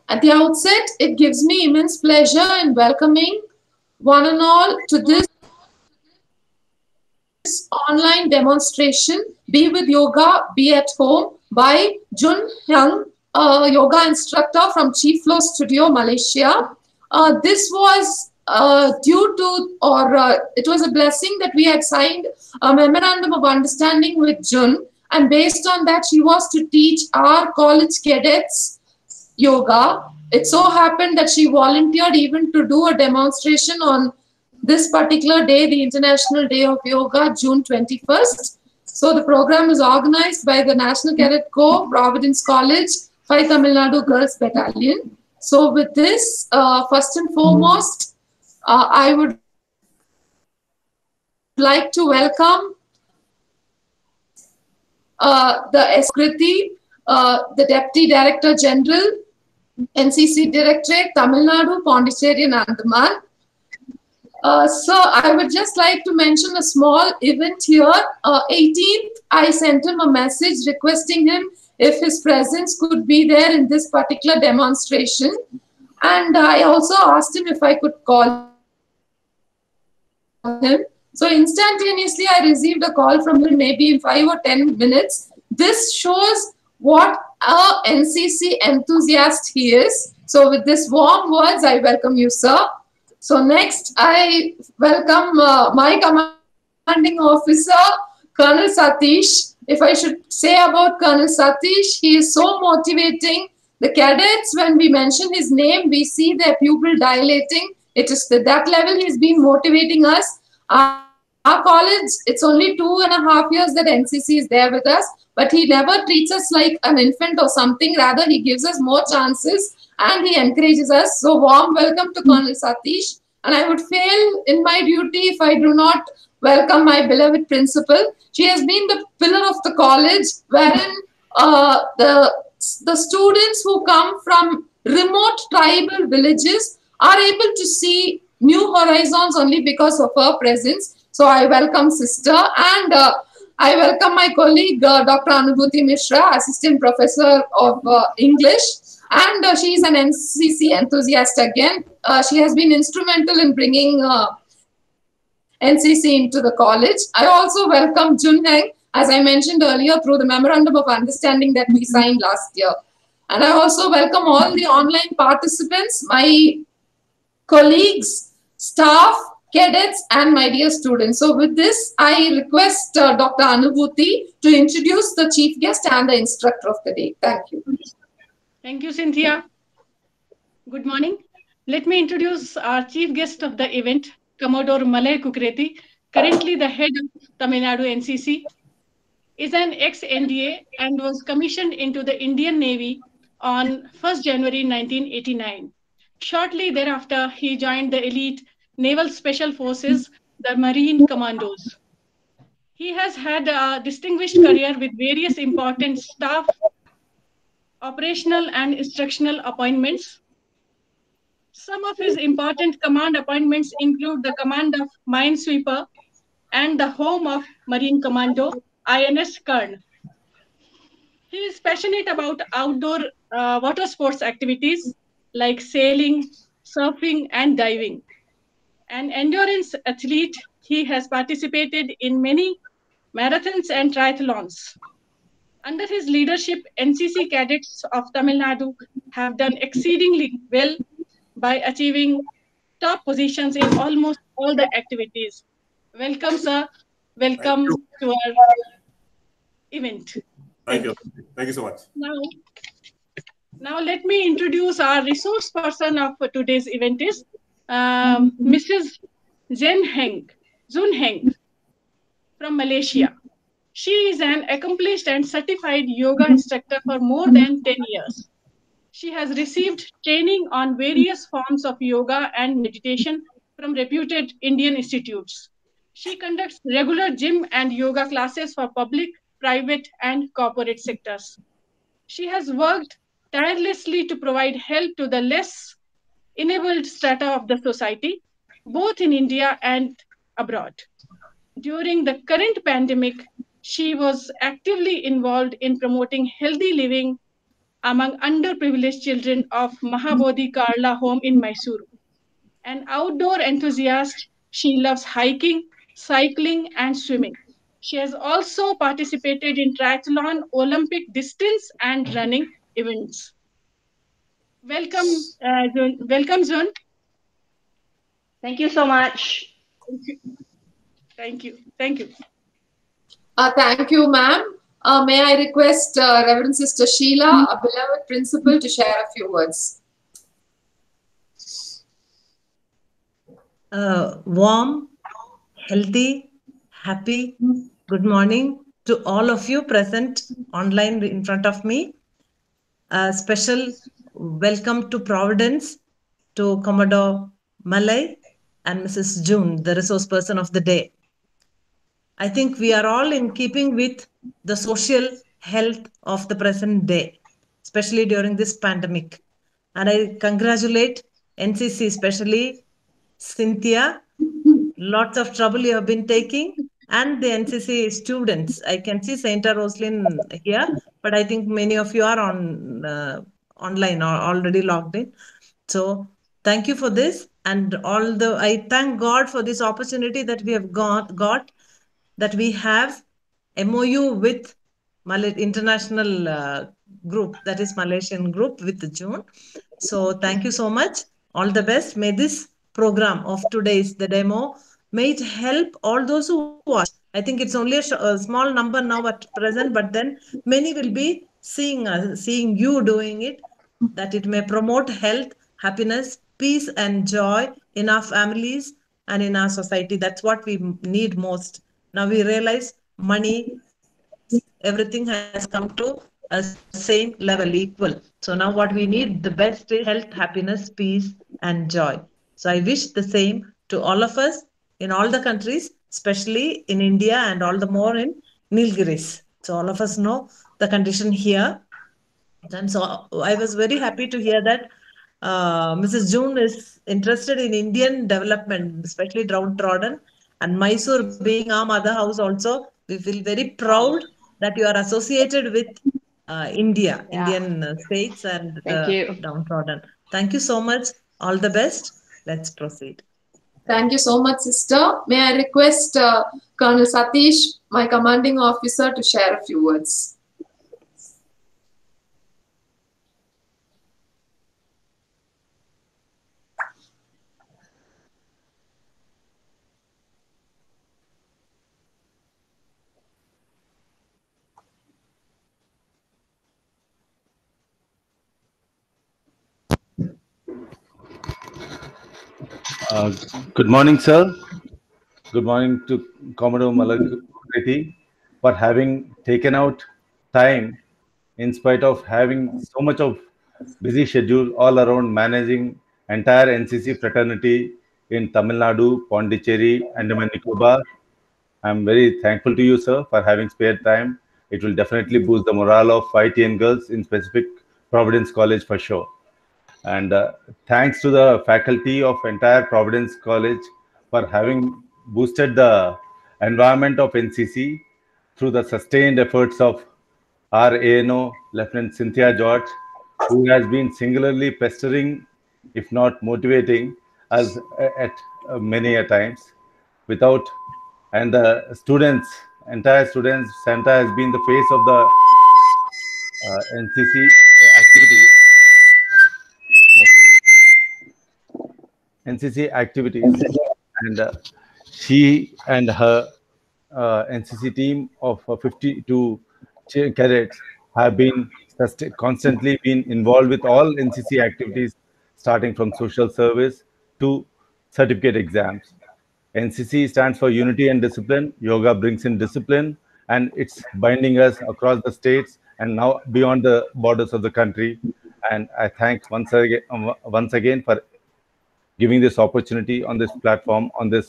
At the outset, it gives me immense pleasure in welcoming one and all to this online demonstration, Be With Yoga, Be at Home by Jun Hyung, a yoga instructor from Chief Flow Studio, Malaysia. This was due to, or it was a blessing that we had signed a memorandum of understanding with Jun, and based on that, she was to teach our college cadets yoga. It so happened that she volunteered even to do a demonstration on this particular day, the International Day of Yoga, June 21st. So the program is organized by the National Cadet Corps, Providence College, 5 Tamil Nadu Girls Battalion. So with this, first and foremost, I would like to welcome the Eskriti, the Deputy Director General, NCC Directorate, Tamil Nadu, Pondicherry and Andaman. So I would just like to mention a small event here. 18th, I sent him a message requesting him if his presence could be there in this particular demonstration. And I also asked him if I could call him. So instantaneously, I received a call from him maybe in 5 or 10 minutes. This shows what a NCC enthusiast he is. So with this warm words, I welcome you, sir. So next, I welcome my commanding officer, Colonel Satish. If I should say about Colonel Satish, he is so motivating. The cadets, when we mention his name, we see their pupil dilating. It is to that level he's been motivating us. Our college, it's only 2.5 years that NCC is there with us, but he never treats us like an infant or something. Rather, he gives us more chances and he encourages us. So warm welcome to Colonel Satish. And I would fail in my duty if I do not welcome my beloved principal. She has been the pillar of the college, wherein the students who come from remote tribal villages are able to see new horizons only because of her presence. So I welcome sister, and I welcome my colleague, Dr. Anubhuti Mishra, Assistant Professor of English. And she is an NCC enthusiast again. She has been instrumental in bringing NCC into the college. I also welcome Jun Heng, as I mentioned earlier, through the Memorandum of Understanding that we signed last year. And I also welcome all the online participants, my colleagues, staff, cadets, and my dear students. So with this, I request Dr. Anubhuti to introduce the chief guest and the instructor of the day. Thank you. Thank you, Cynthia. Good morning. Let me introduce our chief guest of the event, Commodore Malay Kukreti, currently the head of Tamil Nadu NCC, is an ex-NDA and was commissioned into the Indian Navy on 1st January 1989. Shortly thereafter, he joined the elite Naval Special Forces, the Marine Commandos. He has had a distinguished career with various important staff, operational and instructional appointments. Some of his important command appointments include the command of Minesweeper and the home of Marine Commando, INS Kern. He is passionate about outdoor water sports activities like sailing, surfing, and diving. An endurance athlete, he has participated in many marathons and triathlons. Under his leadership, NCC cadets of Tamil Nadu have done exceedingly well by achieving top positions in almost all the activities. Welcome, sir. Welcome to our event. Thank you. Thank you so much. Now let me introduce our resource person of today's event is Mrs. Jun Heng from Malaysia. She is an accomplished and certified yoga instructor for more than 10 years. She has received training on various forms of yoga and meditation from reputed Indian institutes. She conducts regular gym and yoga classes for public, private, and corporate sectors. She has worked tirelessly to provide help to the less enabled strata of the society, both in India and abroad. During the current pandemic, She was actively involved in promoting healthy living among underprivileged children of Mahabodhi Karla home in Mysuru. An outdoor enthusiast, she loves hiking, cycling, and swimming. She has also participated in triathlon, Olympic distance, and running events. Welcome, welcome, Zun. Thank you so much. Thank you. Thank you. Thank you. Thank you, ma'am. May I request Reverend Sister Sheila, a beloved principal, to share a few words. Warm, healthy, happy, good morning to all of you present online in front of me. A special welcome to Providence, to Commodore Malay and Mrs. June, the resource person of the day. I think we are all in keeping with the social health of the present day, especially during this pandemic. And I congratulate NCC, especially Cynthia. Lots of trouble you have been taking, and the NCC students. I can see Saint Roslyn here, but I think many of you are on online or already logged in. So thank you for this, and I thank God for this opportunity that we have got that we have MOU with international group, that is Malaysian group with June. So thank you so much. All the best. May this program of today's, the demo, may it help all those who watch. I think it's only a small number now at present, but then many will be seeing you doing it, that it may promote health, happiness, peace, and joy in our families and in our society. That's what we need most. Now we realize money, everything has come to a same level, equal. So now what we need, the best is health, happiness, peace, and joy. So I wish the same to all of us in all the countries, especially in India and all the more in Nilgiris. So all of us know the condition here. And so I was very happy to hear that Mrs. June is interested in Indian development, especially downtrodden. And Mysore being our mother house also, we feel very proud that you are associated with India, Indian states and the downtrodden. Thank you so much. All the best. Let's proceed. Thank you so much, sister. May I request Colonel Satish, my commanding officer, to share a few words. Good morning, sir. Good morning to Commodore Malay Kukreti for having taken out time in spite of having so much of busy schedule all around managing entire NCC fraternity in Tamil Nadu, Pondicherry, Andaman Nicobar. I'm very thankful to you, sir, for having spared time. It will definitely boost the morale of ITN girls in specific Providence College for sure. And thanks to the faculty of entire Providence College for having boosted the environment of NCC through the sustained efforts of our ANO, Lieutenant Cynthia George, who has been singularly pestering, if not motivating, us at many a times. Without, and the students, entire students, Santa has been the face of the NCC activity. NCC activities, and she and her NCC team of 52 cadets have been constantly been involved with all NCC activities, starting from social service to certificate exams. NCC stands for Unity and Discipline. Yoga brings in discipline, and it's binding us across the states and now beyond the borders of the country. And I thank once again for giving this opportunity on this platform on this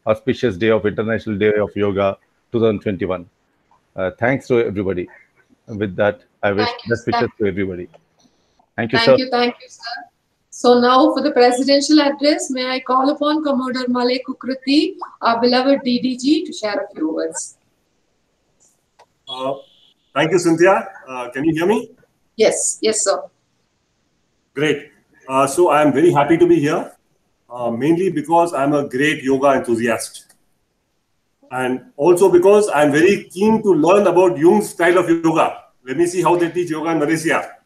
auspicious day of International Day of Yoga 2021. Thanks to everybody. With that, I wish best wishes to everybody. Thank you, sir. Thank you, sir. So now for the presidential address, may I call upon Commodore Malay Kukreti, our beloved DDG, to share a few words. Thank you, Cynthia. Can you hear me? Yes, yes, sir. Great. So I'm very happy to be here, mainly because I'm a great yoga enthusiast. And also because I'm very keen to learn about Jung's style of yoga. Let me see how they teach yoga in Malaysia.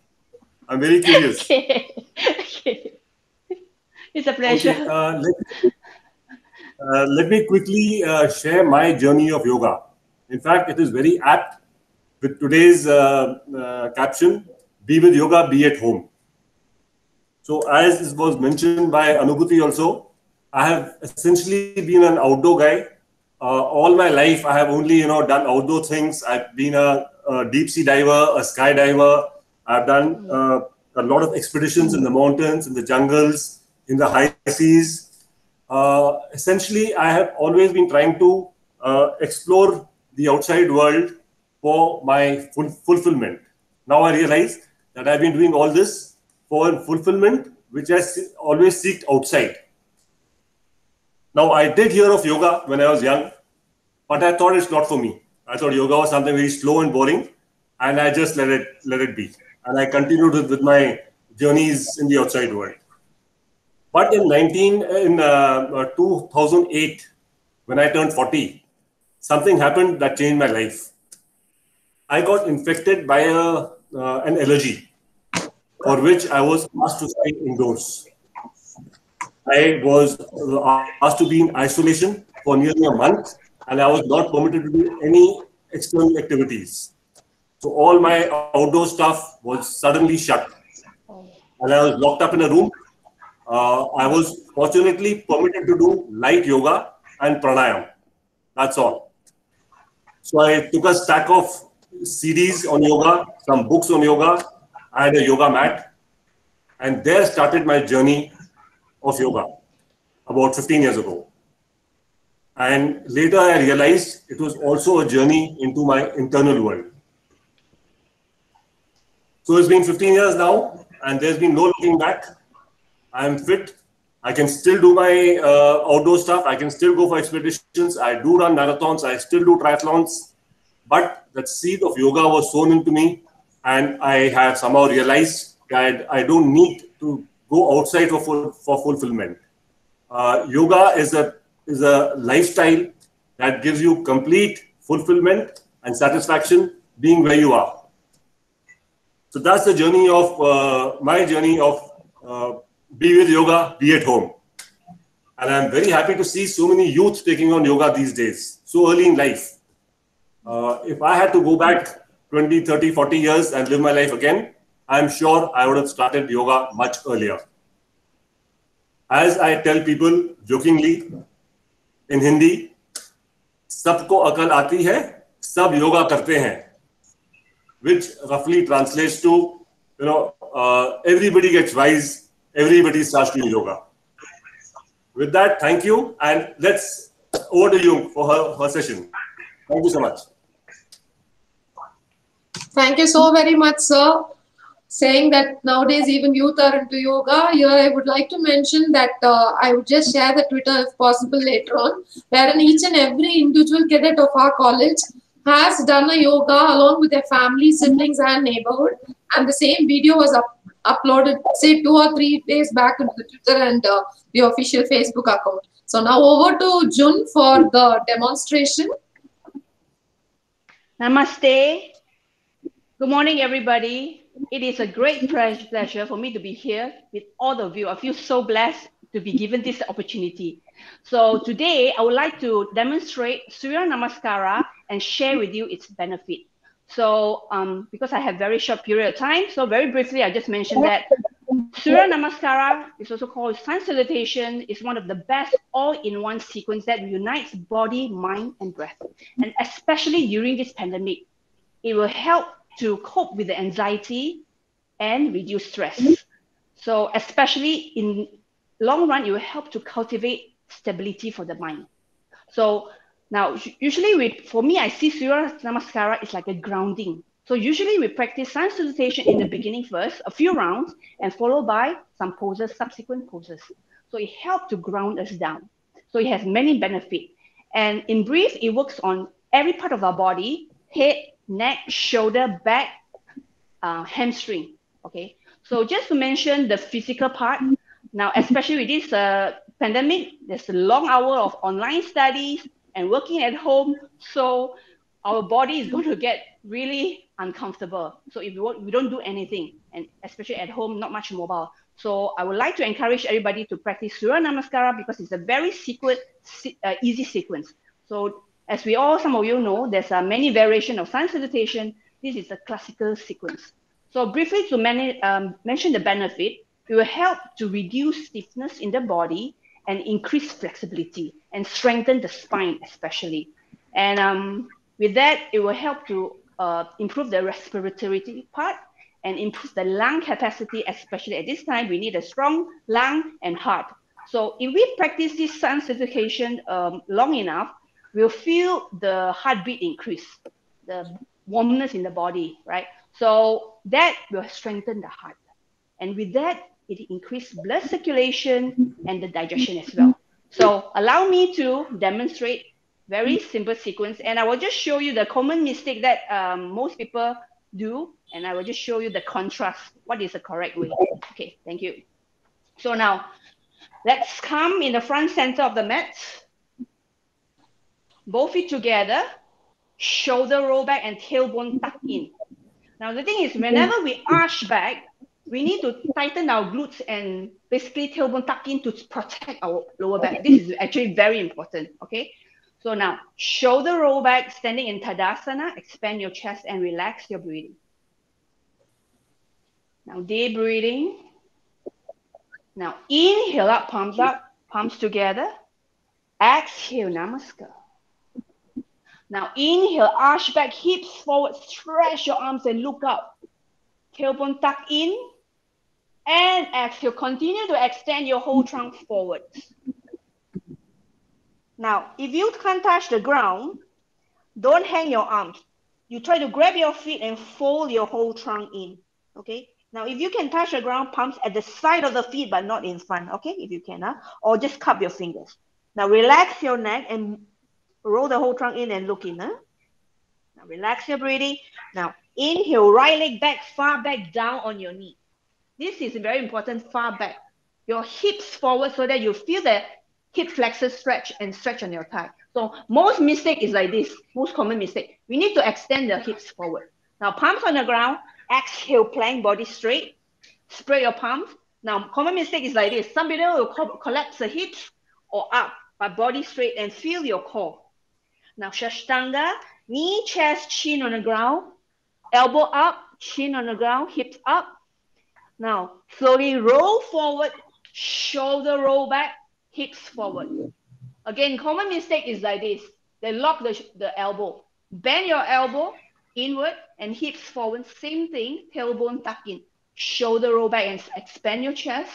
I'm very curious. Okay. Okay. It's a pleasure. Okay, let me quickly share my journey of yoga. In fact, it is very apt with today's caption, be with yoga, be at home. So as was mentioned by Anubhuti also, I have essentially been an outdoor guy. All my life, I have only done outdoor things. I've been a deep sea diver, a skydiver. I've done a lot of expeditions in the mountains, in the jungles, in the high seas. Essentially, I have always been trying to explore the outside world for my fulfillment. Now I realize that I've been doing all this for fulfillment, which I always seeked outside. Now, I did hear of yoga when I was young, but I thought it's not for me. I thought yoga was something very slow and boring, and I just let it be. And I continued with my journeys in the outside world. But in 2008, when I turned 40, something happened that changed my life. I got infected by an allergy, for which I was asked to stay indoors. I was asked to be in isolation for nearly a month, and I was not permitted to do any external activities. So all my outdoor stuff was suddenly shut, and I was locked up in a room. I was fortunately permitted to do light yoga and pranayam. That's all. So I took a stack of CDs on yoga, some books on yoga. I had a yoga mat, and there started my journey of yoga about 15 years ago. And later I realized it was also a journey into my internal world. So it's been 15 years now, and there's been no looking back. I'm fit. I can still do my outdoor stuff. I can still go for expeditions. I do run marathons. I still do triathlons. But that seed of yoga was sown into me, and I have somehow realized that I don't need to go outside for fulfillment. Yoga is a lifestyle that gives you complete fulfillment and satisfaction being where you are. So that's the journey of my journey of be with yoga, be at home. And I'm very happy to see so many youth taking on yoga these days, so early in life. If I had to go back 20, 30, 40 years and live my life again, I'm sure I would have started yoga much earlier. As I tell people jokingly in Hindi, सबको अकल आती है, सब योगा करते हैं, which roughly translates to, everybody gets wise, everybody starts doing yoga. With that, thank you, and let's over to you for her session. Thank you so much. Thank you so very much, sir. Saying that nowadays even youth are into yoga. Here I would like to mention that I would just share the Twitter if possible later on, wherein each and every individual cadet of our college has done a yoga along with their family, siblings and neighborhood. And the same video was uploaded, say 2 or 3 days back into the Twitter and the official Facebook account. So now over to Jun for the demonstration. Namaste. Good morning, everybody. It is a great pleasure for me to be here with all of you. I feel so blessed to be given this opportunity. So today, I would like to demonstrate Surya Namaskara and share with you its benefit. So because I have very short period of time, so very briefly, I just mentioned that Surya Namaskara is also called sun salutation. It's one of the best all-in-one sequence that unites body, mind, and breath. And especially during this pandemic, it will help to cope with the anxiety and reduce stress. So especially in long run, it will help to cultivate stability for the mind. So now, usually for me, I see Surya Namaskara is like a grounding. So usually we practice sun salutation in the beginning first, a few rounds, and followed by some poses, subsequent poses. So it helps to ground us down. So it has many benefits. And in brief, it works on every part of our body, head, neck, shoulder, back, hamstring. Okay, so just to mention the physical part. Now, especially with this pandemic, there's a long hour of online studies and working at home. So our body is going to get really uncomfortable. So if we don't do anything, and especially at home, not much mobile. So I would like to encourage everybody to practice Surya Namaskara because it's a very easy sequence. So as we all, some of you know, there's many variations of sun salutation. This is a classical sequence. So briefly to mention the benefit, it will help to reduce stiffness in the body and increase flexibility and strengthen the spine especially. And with that, it will help to improve the respiratory part and improve the lung capacity, especially at this time, we need a strong lung and heart. So if we practice this sun salutation long enough, we'll feel the heartbeat increase, the warmness in the body, right? So that will strengthen the heart. And with that, it increases blood circulation and the digestion as well. So allow me to demonstrate very simple sequence. And I will just show you the common mistake that most people do. And I will just show you the contrast. What is the correct way? Okay, thank you. So now, let's come in the front center of the mat. Both feet together, shoulder roll back and tailbone tuck in. Now the thing is, whenever we arch back, we need to tighten our glutes and basically tailbone tuck in to protect our lower back. This is actually very important, okay? So now, shoulder roll back, standing in Tadasana, expand your chest and relax your breathing. Now deep breathing. Now inhale up, palms together. Exhale, Namaskar. Now inhale, arch back, hips forward, stretch your arms and look up. Tailbone tuck in. And exhale, continue to extend your whole trunk forward. Now, if you can't touch the ground, don't hang your arms. You try to grab your feet and fold your whole trunk in, okay? Now, if you can touch the ground, palms at the side of the feet, but not in front, okay? If you can, or just cup your fingers. Now, relax your neck and roll the whole trunk in and look in, Now, relax your breathing. Now, inhale, right leg back, far back, down on your knee. This is very important, far back. Your hips forward so that you feel the hip flexors stretch and stretch on your thigh. So most mistake is like this, most common mistake. We need to extend the hips forward. Now palms on the ground, exhale, plank, body straight. Spread your palms. Now common mistake is like this. Some people will collapse the hips or up, but body straight and feel your core. Now Shashtanga, knee, chest, chin on the ground. Elbow up, chin on the ground, hips up. Now, slowly roll forward, shoulder roll back, hips forward. Again, common mistake is like this. They lock the elbow. Bend your elbow inward and hips forward. Same thing, tailbone tuck in. Shoulder roll back and expand your chest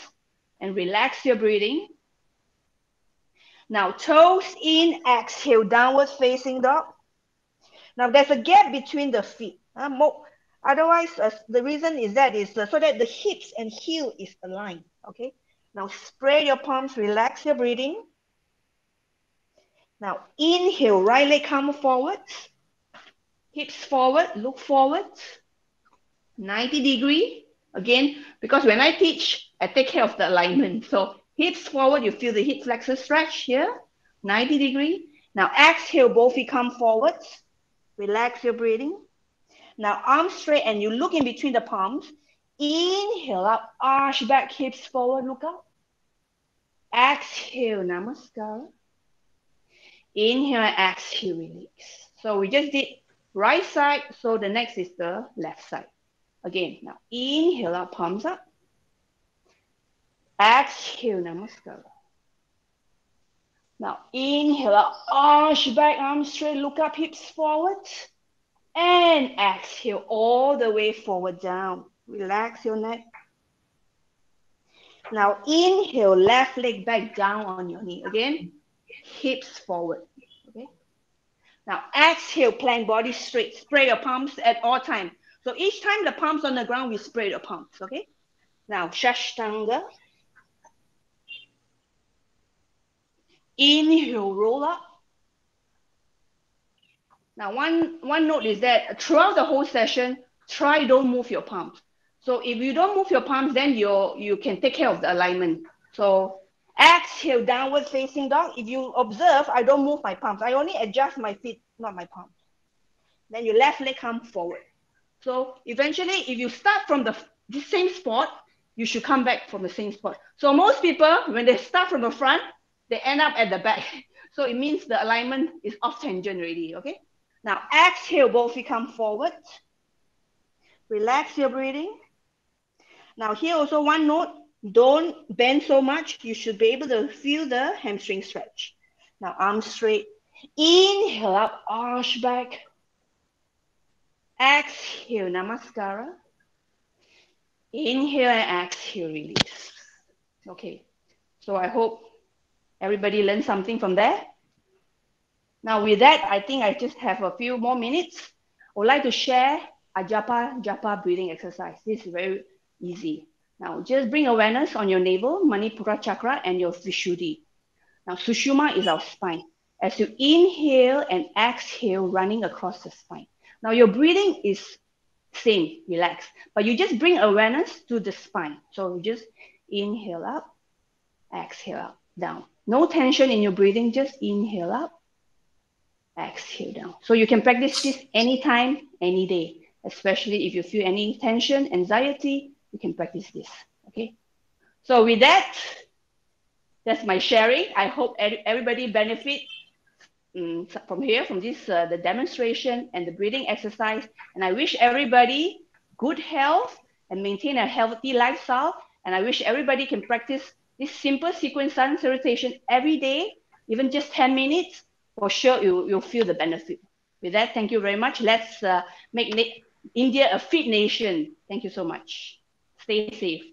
and relax your breathing. Now, toes in, exhale, downward facing dog. Now, there's a gap between the feet. Otherwise, the reason is that so that the hips and heel is aligned, okay? Now, spread your palms, relax your breathing. Now, inhale, right leg come forward. Hips forward, look forward. 90 degree. Again, because when I teach, I take care of the alignment. So, hips forward, you feel the hip flexor stretch here. 90 degree. Now, exhale, both feet come forward. Relax your breathing. Now, arms straight and you look in between the palms. Inhale up, arch back, hips forward, look up. Exhale, Namaskar. Inhale and exhale, release. So we just did right side, so the next is the left side. Again, now inhale up, palms up. Exhale, Namaskar. Now inhale up, arch back, arms straight, look up, hips forward. And exhale all the way forward down. Relax your neck. Now inhale, left leg back down on your knee. Again, hips forward. Okay. Now exhale, plank, body straight. Spread your palms at all times. So each time the palms on the ground, we spread your palms. Okay. Now Shashtanga. Inhale, roll up. Now, one note is that throughout the whole session, try don't move your palms. So if you don't move your palms, then you can take care of the alignment. So exhale, downward facing dog. If you observe, I don't move my palms. I only adjust my feet, not my palms. Then your left leg come forward. So eventually, if you start from the same spot, you should come back from the same spot. So most people, when they start from the front, they end up at the back. So it means the alignment is off tangent already, okay? Now exhale, both feet come forward. Relax your breathing. Now here also one note, don't bend so much. You should be able to feel the hamstring stretch. Now arms straight. Inhale up, arch back. Exhale, namaskara. Inhale and exhale, release. Okay, so I hope everybody learned something from there. Now with that, I think I just have a few more minutes. I would like to share a japa breathing exercise. This is very easy. Now just bring awareness on your navel, Manipura chakra, and your Vishuddhi. Now Sushumna is our spine. As you inhale and exhale, running across the spine. Now your breathing is same, relax, but you just bring awareness to the spine. So just inhale up, exhale up, down. No tension in your breathing, just inhale up, exhale down. So you can practice this anytime, any day, especially if you feel any tension, anxiety, you can practice this, okay? So with that, that's my sharing. I hope everybody benefit from here, from this, the demonstration and the breathing exercise. And I wish everybody good health and maintain a healthy lifestyle. And I wish everybody can practice this simple sequence sun salutation every day, even just 10 minutes. For sure, you'll feel the benefit. With that, thank you very much. Let's make India a fit nation. Thank you so much. Stay safe.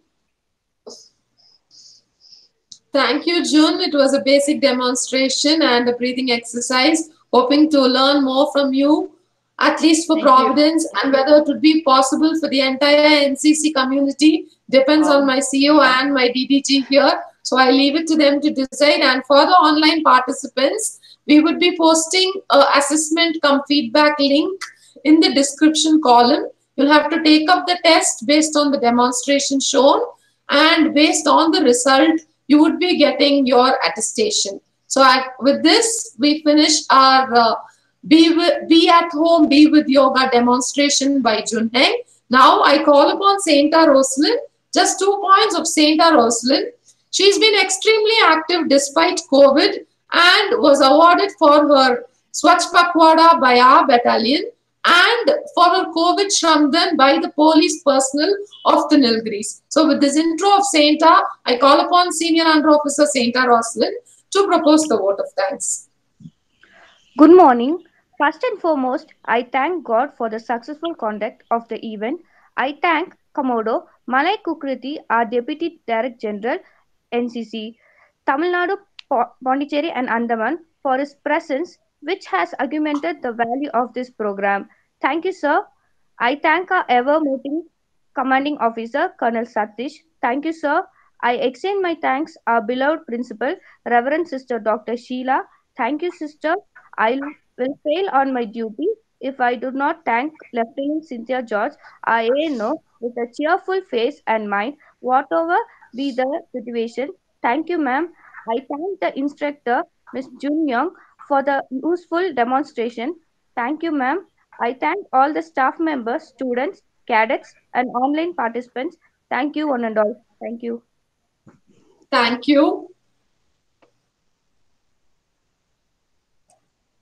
Thank you, June. It was a basic demonstration and a breathing exercise. Hoping to learn more from you, at least for Providence, and whether it would be possible for the entire NCC community depends on my CEO and my DDG here. So I leave it to them to decide. And for the online participants, we would be posting an assessment cum feedback link in the description column. You'll have to take up the test based on the demonstration shown, and based on the result, you would be getting your attestation. So with this, we finish our Be at Home, Be with Yoga demonstration by Junheng. Now I call upon Sainta Roslyn. Just 2 points of Sainta Roslyn. She's been extremely active despite COVID and was awarded for her Swachh Pakhwada by our battalion and for her COVID Shramdan by the police personnel of the Nilgiris. So with this intro of Sainta, I call upon Senior Under Officer Sainta Roslyn to propose the vote of thanks. Good morning. First and foremost, I thank God for the successful conduct of the event. I thank Commodore Malay Kukreti, our Deputy Director General, NCC, Tamil Nadu, Pondicherry and Andaman for his presence, which has augmented the value of this program. Thank you, sir. I thank our ever-motivating Commanding Officer, Colonel Satish. Thank you, sir. I extend my thanks our beloved Principal, Reverend Sister Dr. Sheila. Thank you, sister. I will fail on my duty if I do not thank Lieutenant Cynthia George, our ANO, with a cheerful face and mind, whatever be the situation. Thank you, ma'am. I thank the instructor, Ms. Jun Young, for the useful demonstration. Thank you, ma'am. I thank all the staff members, students, cadets, and online participants. Thank you, one and all. Thank you. Thank you.